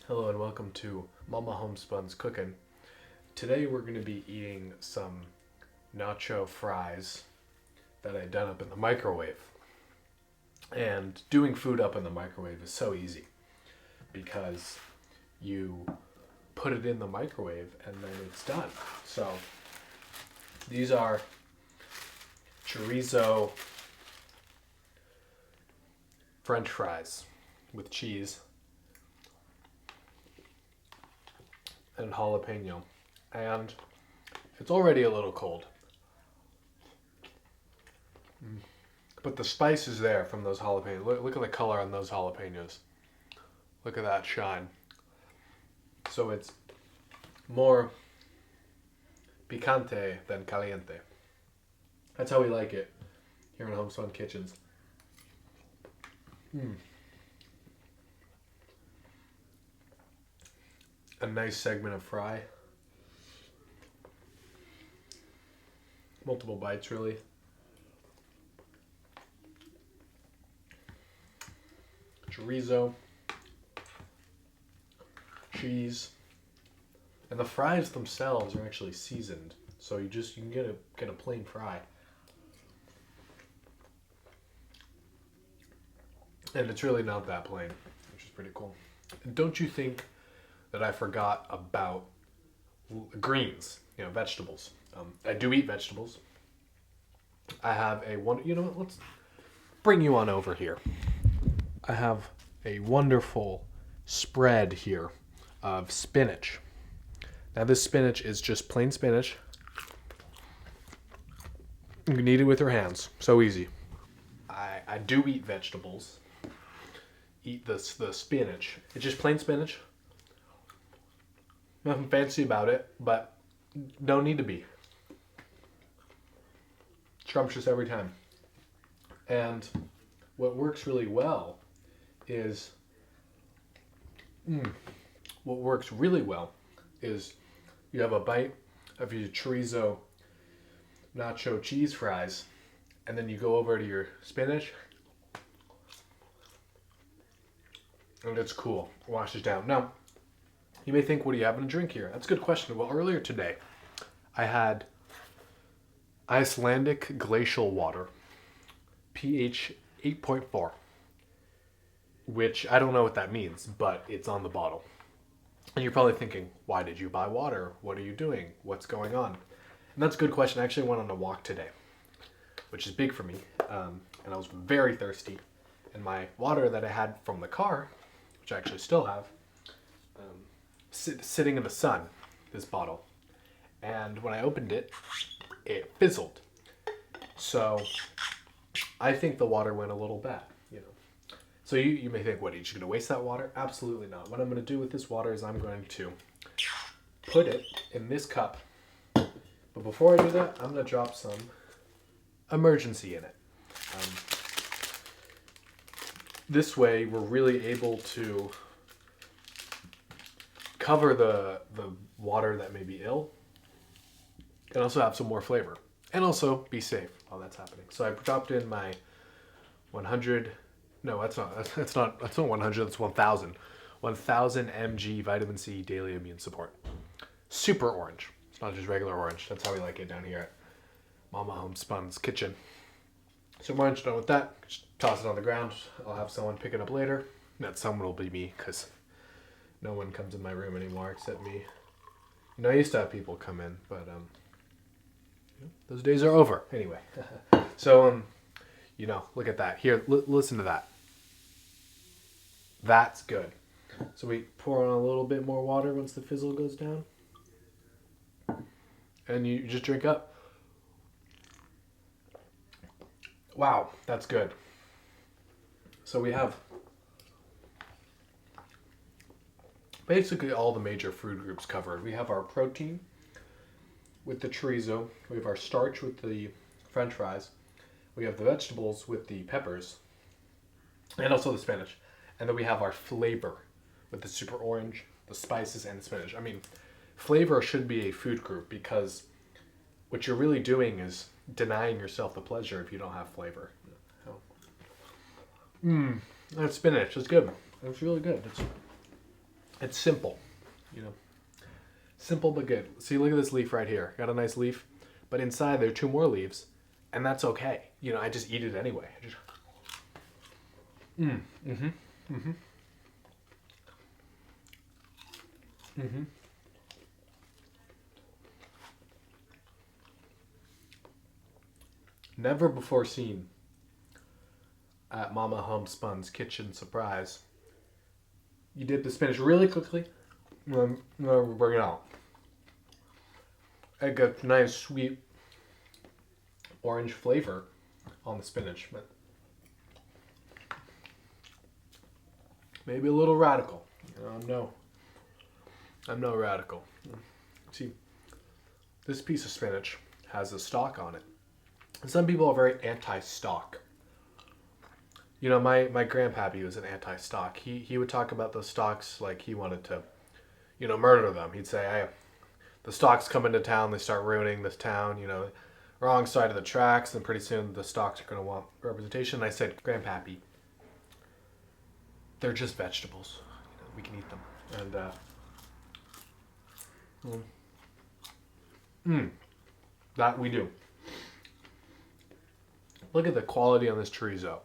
Hello and welcome to Mama Homespun's Cooking. Today we're going to be eating some nacho fries that I done up in the microwave. And doing food up in the microwave is so easy because you put it in the microwave and then it's done. So these are chorizo French fries with cheese and jalapeno, and it's already a little cold, but the spice is there from those jalapenos. Look at the color on those jalapenos. Look at that shine. So it's more picante than caliente. That's how we like it here in Homespun Kitchens. A nice segment of fry. Multiple bites, really. Chorizo, cheese, and the fries themselves are actually seasoned, so you can get a plain fry, and it's really not that plain, which is pretty cool. And don't you think that I forgot about greens, vegetables. I do eat vegetables. I have let's bring you on over here. I have a wonderful spread here of spinach. Now this spinach is just plain spinach. You can eat it with your hands. So easy. I do eat vegetables. Eat the spinach. It's just plain spinach. Nothing fancy about it, but no need to be. Scrumptious every time. And what works really well is you have a bite of your chorizo nacho cheese fries, and then you go over to your spinach, and it's cool. Washes down. Now, you may think, what do you have in a drink here? That's a good question. Well, earlier today, I had Icelandic glacial water, pH 8.4, which I don't know what that means, but it's on the bottle. And you're probably thinking, why did you buy water? What are you doing? What's going on? And that's a good question. I actually went on a walk today, which is big for me, and I was very thirsty. And my water that I had from the car, which I actually still have, sitting in the sun, this bottle. And when I opened it, it fizzled. So I think the water went a little bad, So you may think, what, are you just going to waste that water? Absolutely not. What I'm going to do with this water is I'm going to put it in this cup. But before I do that, I'm going to drop some emergency in it. This way, we're really able to cover the water that may be ill and also have some more flavor and also be safe while that's happening. So I dropped in my 100, no, that's not 100, that's 1000 mg vitamin C daily immune support. Super orange. It's not just regular orange. That's how we like it down here at Mama Homespun's Kitchen. So orange, done with that. Just toss it on the ground. I'll have someone pick it up later. That someone will be me, because no one comes in my room anymore except me. I used to have people come in, but those days are over. Anyway, so look at that. Here, listen to that. That's good. So we pour on a little bit more water once the fizzle goes down, and you just drink up. Wow, that's good. So we have basically all the major food groups covered. We have our protein with the chorizo. We have our starch with the French fries. We have the vegetables with the peppers and also the spinach. And then we have our flavor with the super orange, the spices, and the spinach. I mean, flavor should be a food group because what you're really doing is denying yourself the pleasure if you don't have flavor. That spinach is good. It's really good. It's simple, you know. Simple but good. See, look at this leaf right here. Got a nice leaf, but inside there are 2 more leaves, and that's okay. You know, I just eat it anyway. I just... Never before seen at Mama Homespun's Kitchen Surprise. You dip the spinach really quickly, and then bring it out. It got nice, sweet, orange flavor on the spinach, but maybe a little radical. You know, I'm no radical. See, this piece of spinach has a stalk on it. And some people are very anti-stalk. You know, my grandpappy was an anti-stalk. He would talk about those stalks like he wanted to, you know, murder them. He'd say, hey, the stalks come into town, they start ruining this town, you know, wrong side of the tracks, and pretty soon the stalks are going to want representation. And I said, Grandpappy, they're just vegetables. You know, we can eat them. And that we do. Look at the quality on this chorizo.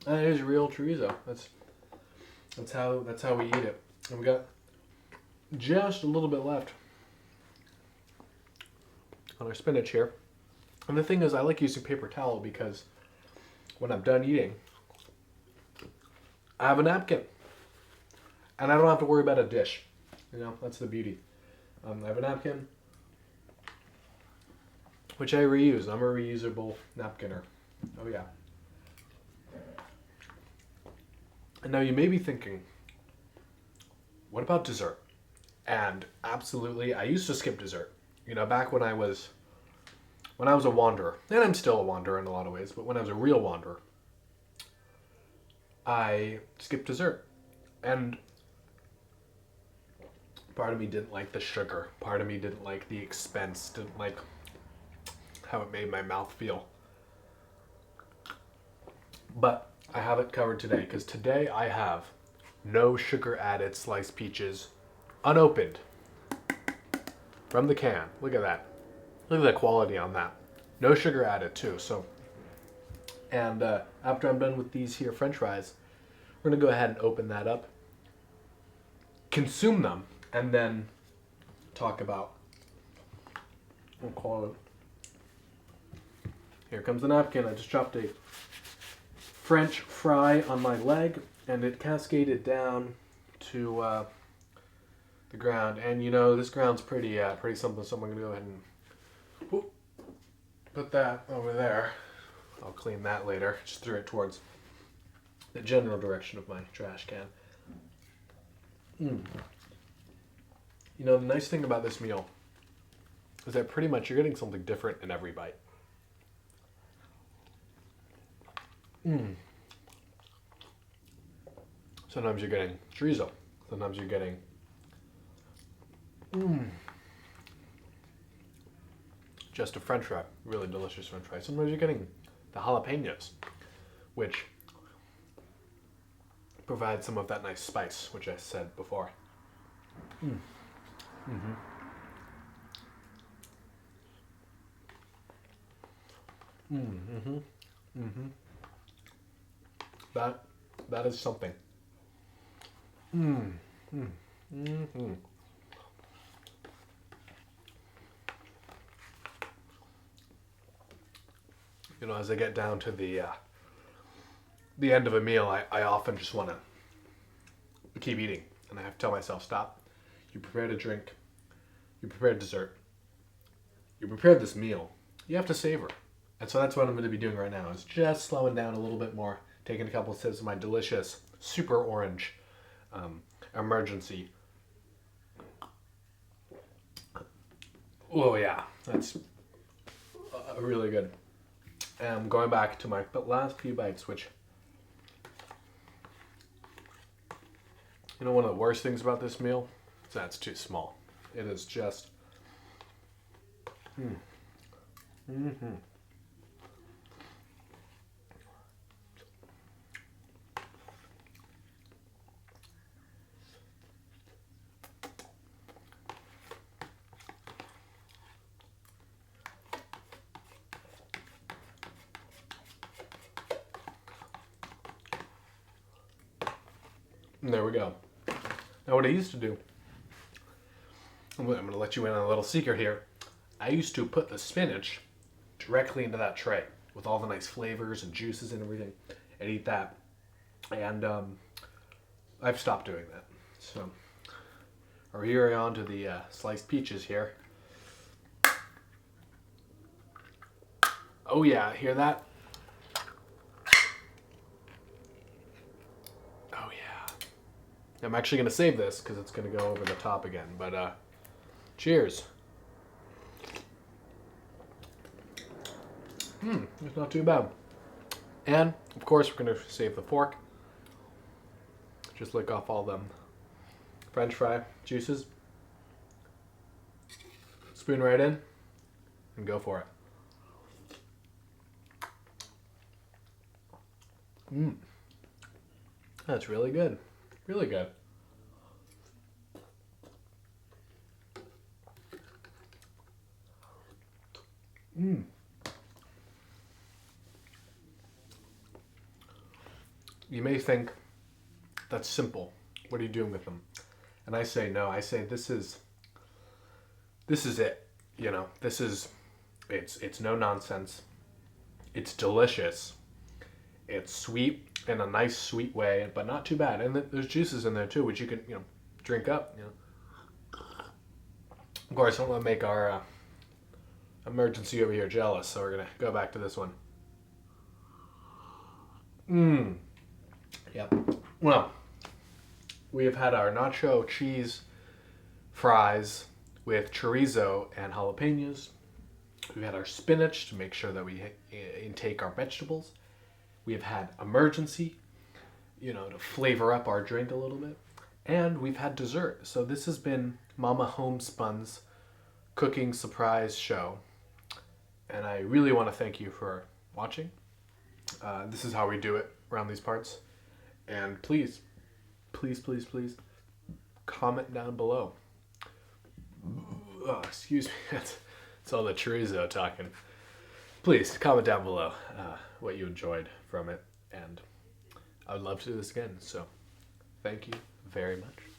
That is real chorizo. That's how we eat it. And we got just a little bit left on our spinach here. And the thing is, I like using paper towel because when I'm done eating, I have a napkin. And I don't have to worry about a dish. You know, that's the beauty. I have a napkin, which I reuse. I'm a reusable napkiner. Oh yeah. And now you may be thinking, what about dessert? And absolutely, I used to skip dessert. You know, back when I was a wanderer, and I'm still a wanderer in a lot of ways, but when I was a real wanderer, I skipped dessert. And part of me didn't like the sugar. Part of me didn't like the expense, didn't like how it made my mouth feel. But I have it covered today, because today I have no sugar added sliced peaches, unopened, from the can. Look at that. Look at the quality on that. No sugar added too. So, and after I'm done with these here French fries, we're gonna go ahead and open that up, consume them, and then talk about, we'll call it. Here comes the napkin. I just dropped a French fry on my leg, and it cascaded down to the ground. And you know, this ground's pretty something. So I'm gonna go ahead and put that over there. I'll clean that later. Just threw it towards the general direction of my trash can. You know, the nice thing about this meal is that pretty much you're getting something different in every bite. Sometimes you're getting chorizo. Sometimes you're getting just a French fry, really delicious French fry. Sometimes you're getting the jalapenos, which provide some of that nice spice, which I said before. That is something. You know, as I get down to the end of a meal, I often just want to keep eating, and I have to tell myself, stop. You prepared a drink, you prepared dessert, you prepared this meal. You have to savor. And so that's what I'm going to be doing right now, is just slowing down a little bit more, taking a couple of sips of my delicious, super orange emergency. Oh yeah, that's really good. And going back to my last few bites, which, you know, one of the worst things about this meal is that it's too small. It is just... And there we go. Now what I used to do, I'm going to let you in on a little secret here. I used to put the spinach directly into that tray with all the nice flavors and juices and everything and eat that. And I've stopped doing that. So we're here on to the sliced peaches here. Oh yeah, hear that? Oh yeah. I'm actually going to save this because it's going to go over the top again. But cheers. It's not too bad. And, of course, we're going to save the fork. Just lick off all them French fry juices. Spoon right in and go for it. That's really good. Really good. You may think, that's simple. What are you doing with them? And I say, no, I say this is it. You know, it's no nonsense. It's delicious. It's sweet in a nice sweet way, but not too bad. And there's juices in there too, which you can, drink up, Of course, I don't want to make our emergency over here jealous, so we're going to go back to this one. Yep. Well, we have had our nacho cheese fries with chorizo and jalapenos. We've had our spinach to make sure that we intake our vegetables. We have had emergency, to flavor up our drink a little bit. And we've had dessert. So this has been Mama Homespun's cooking surprise show. And I really want to thank you for watching. This is how we do it around these parts. And please, please, please, please comment down below. Oh, excuse me. It's all the chorizo talking. Please comment down below what you enjoyed from it. And I would love to do this again. So thank you very much.